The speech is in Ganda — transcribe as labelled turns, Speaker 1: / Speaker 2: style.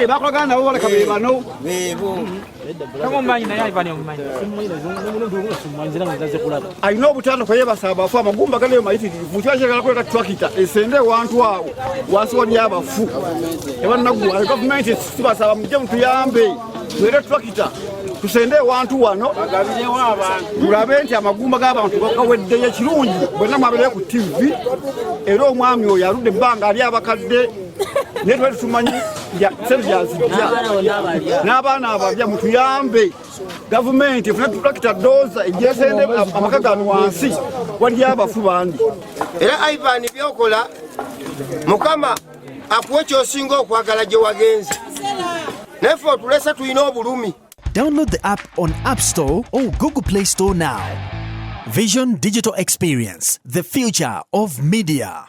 Speaker 1: bakolagana nabo baleka be bano alina obutanda kweyebasa abafu amagumba galeyo mayitirivu kyakiragala kuleta twakita esende wantu awo wansi wali abafu ebanaggwa gavumenti tubasaba mujje mutuyambe twere twakita tusende wantu wano tulabe nti amagumba g'abantu gakaweddeyo ekirungi bwenna mwabereyo ku TV era omwami oyo aludde ebbanga ali abakadde naye twali tumanyi sente gyazijja n'abaana ababya mutuyambe gavumenti efuna tutulakita dooza egyesende amaka gano wansi wali abafu bandi
Speaker 2: era Ivan byokola mukama akuwe kyosinga okwagala gye wagenze neffe otulese tulina obulumi.
Speaker 3: Download the app on App Store or Google Play Store now. Vision Digital Experience, the future of media.